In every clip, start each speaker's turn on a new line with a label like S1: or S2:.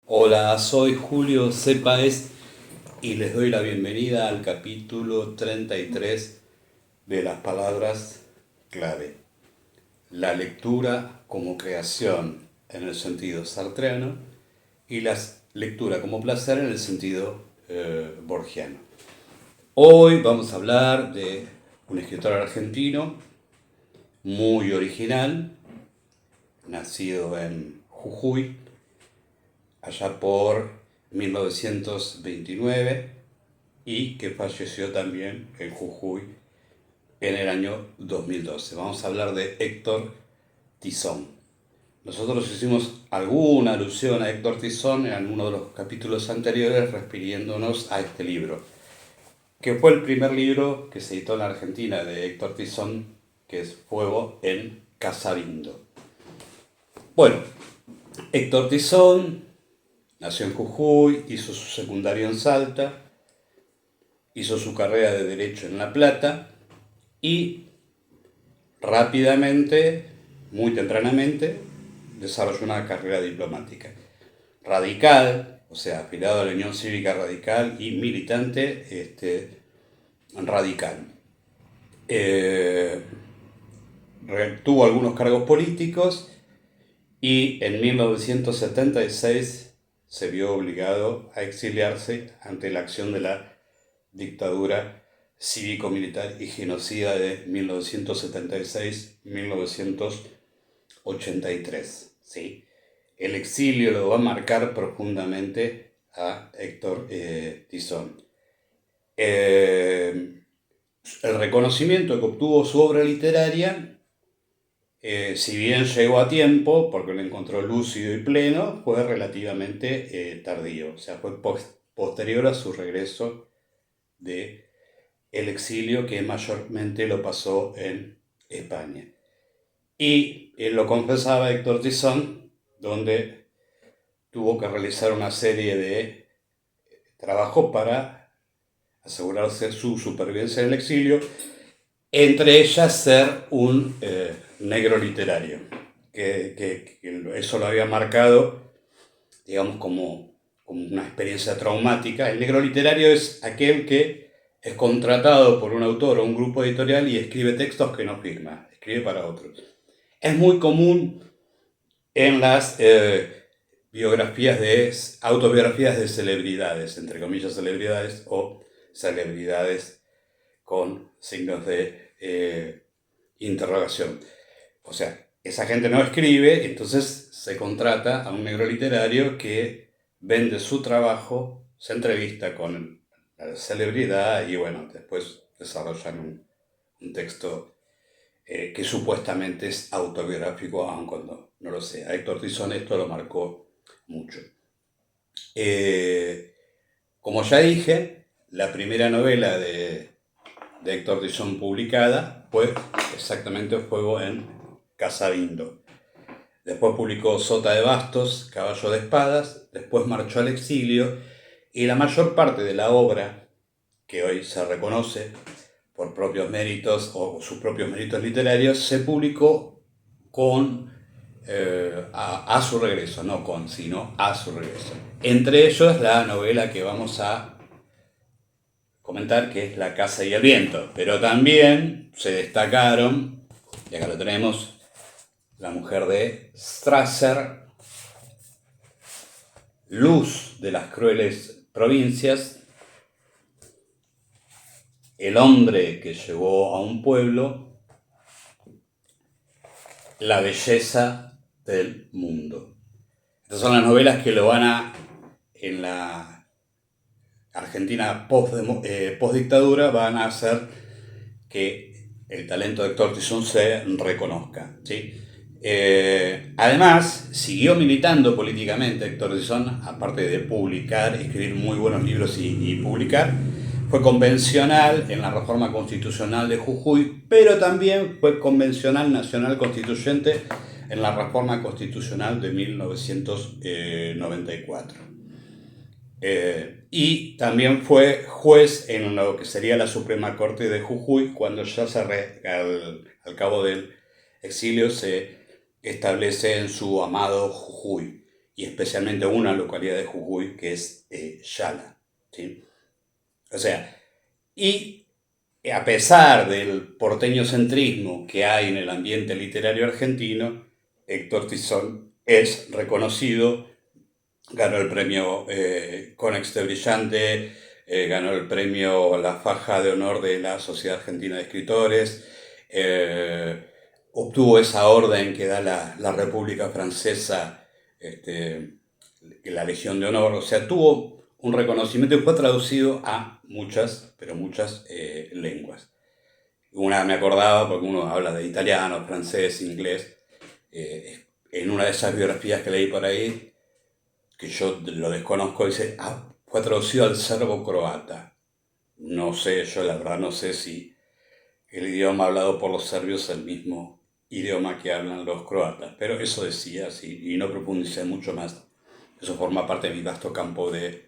S1: Hola, soy Julio C. Páez y les doy la bienvenida al capítulo 33 de las palabras clave. La lectura como creación en el sentido sartreano y la lectura como placer en el sentido borgiano. Hoy vamos a hablar de un escritor argentino muy original, nacido en Jujuy, allá por 1929 y que falleció también en Jujuy en el año 2012. Vamos a hablar de Héctor Tizón. Nosotros hicimos alguna alusión a Héctor Tizón en alguno de los capítulos anteriores refiriéndonos a este libro, que fue el primer libro que se editó en la Argentina de Héctor Tizón, que es Fuego en Casabindo. Bueno, Héctor Tizón nació en Jujuy, hizo su secundario en Salta, hizo su carrera de Derecho en La Plata y rápidamente, muy tempranamente, desarrolló una carrera diplomática. Radical, o sea, afiliado a la Unión Cívica Radical y militante radical. Tuvo algunos cargos políticos y en 1976 se vio obligado a exiliarse ante la acción de la dictadura cívico-militar y genocida de 1976-1983. ¿Sí? El exilio lo va a marcar profundamente a Héctor Tizón. El reconocimiento que obtuvo su obra literaria, si bien llegó a tiempo, porque lo encontró lúcido y pleno, fue relativamente tardío, o sea, fue posterior a su regreso de el exilio, que mayormente lo pasó en España. Y él lo confesaba Héctor Tizón, donde tuvo que realizar una serie de trabajos para asegurarse su supervivencia en el exilio, entre ellas ser un negro literario, que eso lo había marcado, digamos, como una experiencia traumática. El negro literario es aquel que es contratado por un autor o un grupo editorial y escribe textos que no firma, escribe para otros. Es muy común en las autobiografías de celebridades, entre comillas celebridades, o celebridades con signos de interrogación. O sea, esa gente no escribe, entonces se contrata a un negro literario que vende su trabajo, se entrevista con la celebridad y bueno, después desarrollan un texto que supuestamente es autobiográfico, aun cuando no lo sea. Héctor Tizón esto lo marcó mucho. Como ya dije, la primera novela de Héctor Tizón publicada fue exactamente Fuego en Casabindo. Después publicó Sota de Bastos, Caballo de Espadas, después marchó al exilio y la mayor parte de la obra que hoy se reconoce por propios méritos o sus propios méritos literarios se publicó a su regreso, no con, sino a su regreso. Entre ellos la novela que vamos a comentar, que es La Casa y el Viento, pero también se destacaron, y acá lo tenemos, La Mujer de Strasser, Luz de las Crueles Provincias, El Hombre que Llegó a un Pueblo, La Belleza del Mundo. Estas son las novelas que lo van a, en la Argentina post-dictadura, van a hacer que el talento de Héctor Tizón se reconozca, ¿sí? Además, siguió militando políticamente Héctor Tizón, aparte de publicar, escribir muy buenos libros y publicar. Fue convencional en la reforma constitucional de Jujuy, pero también fue convencional nacional constituyente en la reforma constitucional de 1994. Y también fue juez en lo que sería la Suprema Corte de Jujuy, cuando ya al cabo del exilio se establece en su amado Jujuy. y especialmente una localidad de Jujuy que es Yala, ¿sí? O sea, y a pesar del porteñocentrismo que hay en el ambiente literario argentino, Héctor Tizón es reconocido, ganó el premio Conex de Brillante, ganó el premio La Faja de Honor de la Sociedad Argentina de Escritores, obtuvo esa orden que da la República Francesa, la Legión de Honor, o sea, tuvo un reconocimiento y fue traducido a muchas, pero muchas lenguas. Una me acordaba porque uno habla de italiano, francés, inglés. En una de esas biografías que leí por ahí, que yo lo desconozco, dice, fue traducido al serbo-croata. No sé, yo la verdad no sé si el idioma hablado por los serbios es el mismo idioma que hablan los croatas, pero eso decía, sí, y no profundicé mucho más. Eso forma parte de mi vasto campo de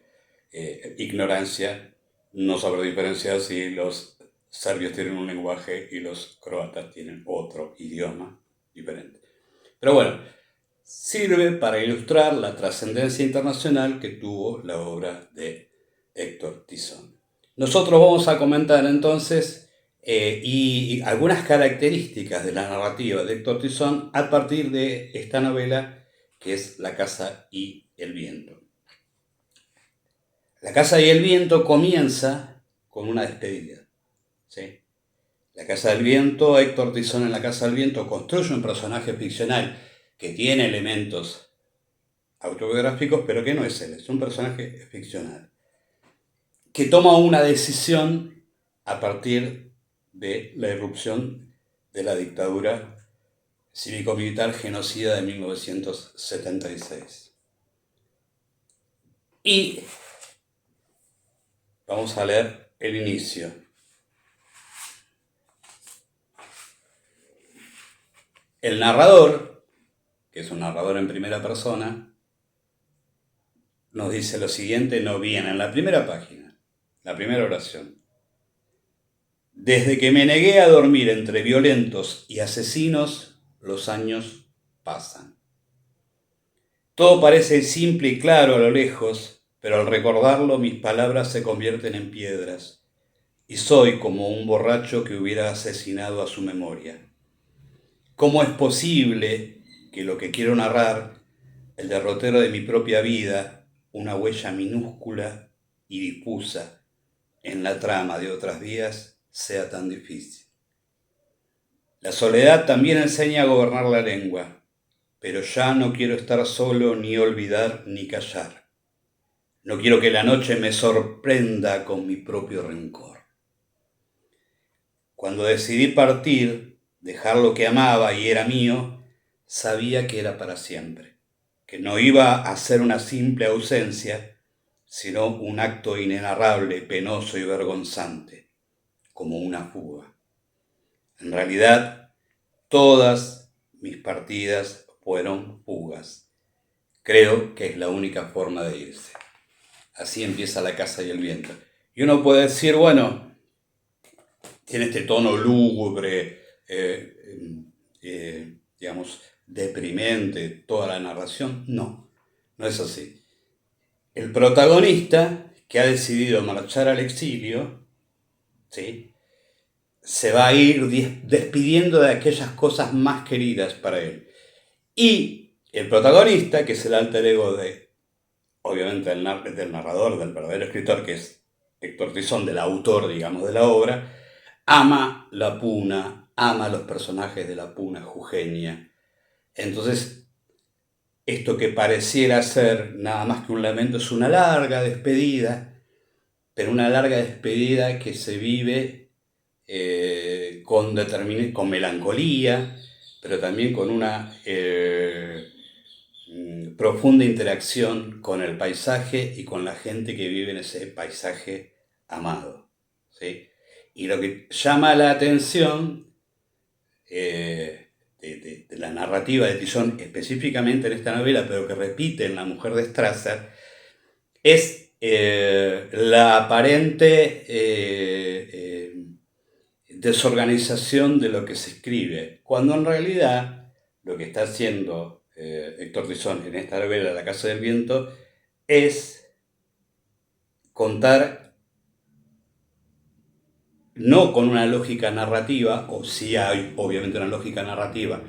S1: ignorancia. No saber diferenciar si los serbios tienen un lenguaje y los croatas tienen otro idioma diferente. Pero bueno, sirve para ilustrar la trascendencia internacional que tuvo la obra de Héctor Tizón. Nosotros vamos a comentar entonces y algunas características de la narrativa de Héctor Tizón a partir de esta novela que es La casa y el viento. La casa y el viento comienza con una despedida, ¿sí? La casa del viento, Héctor Tizón en La casa del viento construye un personaje ficcional que tiene elementos autobiográficos, pero que no es él, es un personaje ficcional, que toma una decisión a partir de la irrupción de la dictadura cívico-militar genocida de 1976. Y vamos a leer el inicio. El narrador, que es un narrador en primera persona, nos dice lo siguiente, no viene en la primera página, la primera oración. Desde que me negué a dormir entre violentos y asesinos, los años pasan. Todo parece simple y claro a lo lejos, pero al recordarlo mis palabras se convierten en piedras, y soy como un borracho que hubiera asesinado a su memoria. ¿Cómo es posible que lo que quiero narrar, el derrotero de mi propia vida, una huella minúscula y difusa en la trama de otras vidas, sea tan difícil? La soledad también enseña a gobernar la lengua, pero ya no quiero estar solo, ni olvidar, ni callar. No quiero que la noche me sorprenda con mi propio rencor. Cuando decidí partir, dejar lo que amaba y era mío, sabía que era para siempre, que no iba a ser una simple ausencia, sino un acto inenarrable, penoso y vergonzante, como una fuga. En realidad, todas mis partidas fueron fugas. Creo que es la única forma de irse. Así empieza La casa y el viento. Y uno puede decir, bueno, tiene este tono lúgubre, digamos, deprimente, toda la narración. No, no es así. El protagonista, que ha decidido marchar al exilio, ¿sí?, se va a ir despidiendo de aquellas cosas más queridas para él. Y el protagonista, que es el alter ego de, obviamente, del narrador, del verdadero escritor, que es Héctor Tizón, del autor, digamos, de la obra, ama la puna, ama los personajes de la puna jujeña. Entonces, esto que pareciera ser nada más que un lamento es una larga despedida, pero una larga despedida que se vive con melancolía, pero también con una profunda interacción con el paisaje y con la gente que vive en ese paisaje amado, ¿sí? Y lo que llama la atención de la narrativa de Tizón, específicamente en esta novela, pero que repite en La mujer de Strasser, es la aparente desorganización de lo que se escribe, cuando en realidad lo que está haciendo Héctor Tizón en esta novela, La Casa del Viento, es contar no con una lógica narrativa, o sí hay obviamente una lógica narrativa,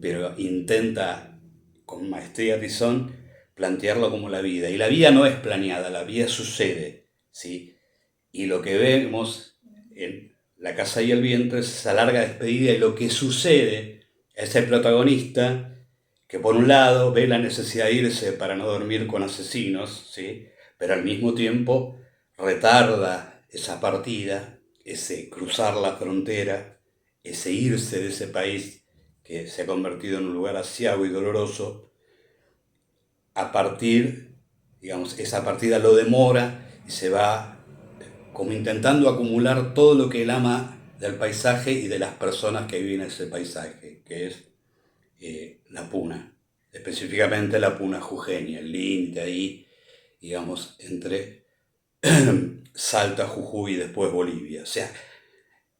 S1: pero intenta con maestría Tizón plantearlo como la vida. Y la vida no es planeada, la vida sucede, ¿sí? Y lo que vemos en La Casa y el Viento es esa larga despedida y lo que sucede a ese protagonista que por un lado ve la necesidad de irse para no dormir con asesinos, ¿sí? Pero al mismo tiempo retarda esa partida, ese cruzar la frontera, ese irse de ese país que se ha convertido en un lugar aciago y doloroso, a partir, digamos, esa partida lo demora y se va como intentando acumular todo lo que él ama del paisaje y de las personas que viven en ese paisaje, que es la puna, específicamente la puna jujeña, el límite ahí, digamos, entre Salta, Jujuy y después Bolivia. O sea,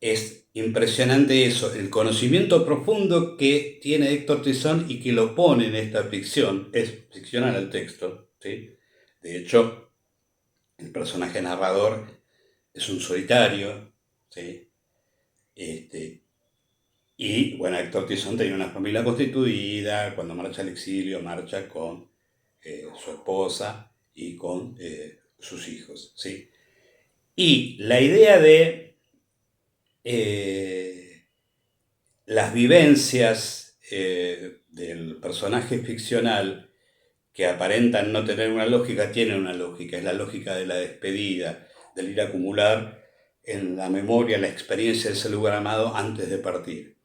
S1: es impresionante eso, el conocimiento profundo que tiene Héctor Tizón y que lo pone en esta ficción. Es ficcional el texto, ¿sí? De hecho, el personaje narrador es un solitario, ¿sí? Y bueno, Héctor Tizón tenía una familia constituida, cuando marcha al exilio marcha con su esposa y con sus hijos, ¿sí? Y la idea de las vivencias del personaje ficcional que aparentan no tener una lógica, tienen una lógica, es la lógica de la despedida, del ir a acumular en la memoria la experiencia de ese lugar amado antes de partir.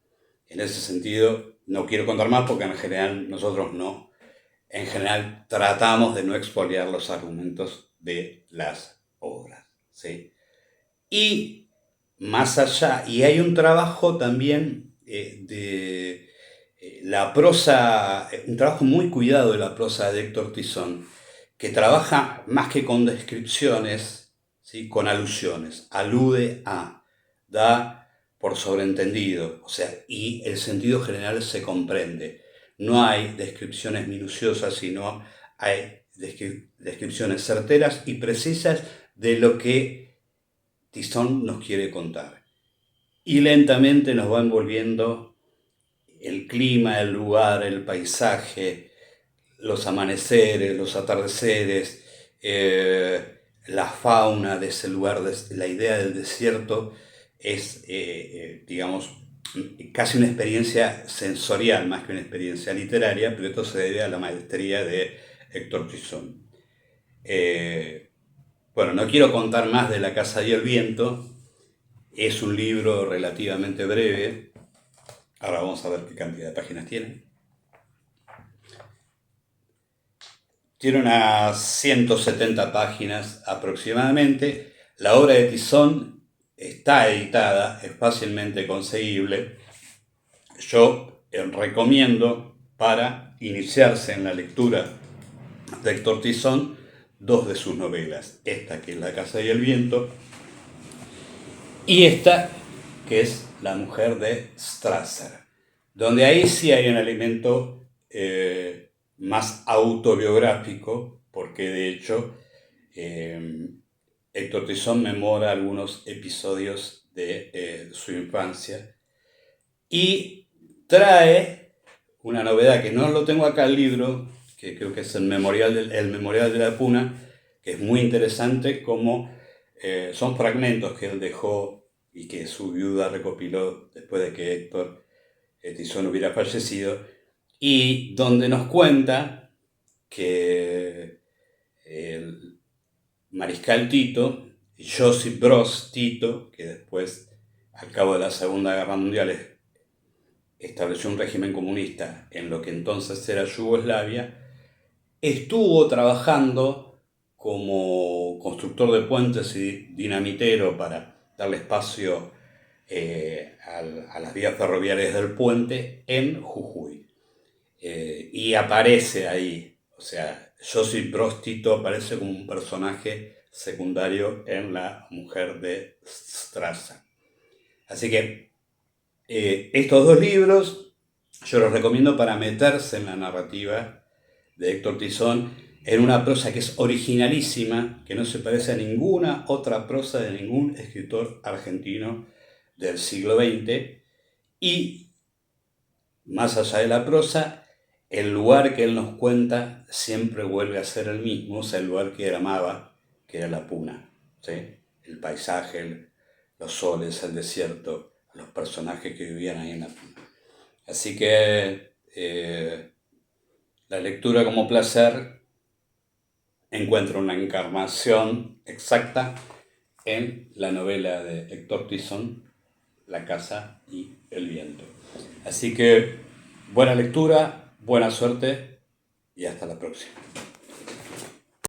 S1: En ese sentido, no quiero contar más porque en general nosotros no, en general tratamos de no expoliar los argumentos de las obras, ¿sí? Y más allá, y hay un trabajo también de la prosa, un trabajo muy cuidado de la prosa de Héctor Tizón, que trabaja más que con descripciones, ¿sí? Con alusiones, alude a, da por sobreentendido, o sea, y el sentido general se comprende. No hay descripciones minuciosas, sino hay descripciones certeras y precisas de lo que Tizón nos quiere contar. Y lentamente nos va envolviendo el clima, el lugar, el paisaje, los amaneceres, los atardeceres, la fauna de ese lugar, la idea del desierto es, digamos, casi una experiencia sensorial más que una experiencia literaria, pero esto se debe a la maestría de Héctor Tizón. Bueno, no quiero contar más de La Casa y el Viento, es un libro relativamente breve, ahora vamos a ver qué cantidad de páginas tiene. Tiene unas 170 páginas aproximadamente. La obra de Tizón está editada, es fácilmente conseguible. Yo recomiendo para iniciarse en la lectura de Héctor Tizón dos de sus novelas. Esta que es La Casa y el Viento y esta que es La Mujer de Strasser, donde ahí sí hay un elemento más autobiográfico, porque de hecho Héctor Tizón memora algunos episodios de su infancia y trae una novedad que no lo tengo acá el libro, que creo que es el Memorial de la Puna, que es muy interesante, como son fragmentos que él dejó y que su viuda recopiló después de que Héctor Tizón hubiera fallecido, y donde nos cuenta que el mariscal Tito, Josip Broz Tito, que después, al cabo de la Segunda Guerra Mundial, estableció un régimen comunista en lo que entonces era Yugoslavia, estuvo trabajando como constructor de puentes y dinamitero para darle espacio a las vías ferroviarias del puente en Jujuy. Y aparece ahí, o sea, Josip Broz Tito aparece como un personaje secundario en La Mujer de Strasser. Así que estos dos libros Yo los recomiendo para meterse en la narrativa de Héctor Tizón, en una prosa que es originalísima, que no se parece a ninguna otra prosa de ningún escritor argentino del siglo XX, y más allá de la prosa, el lugar que él nos cuenta siempre vuelve a ser el mismo, o sea, el lugar que él amaba, que era la Puna, ¿sí? El paisaje, los soles, el desierto, los personajes que vivían ahí en la Puna. Así que la lectura como placer encuentra una encarnación exacta en la novela de Héctor Tizón, La casa y el viento. Así que buena lectura, buena suerte y hasta la próxima.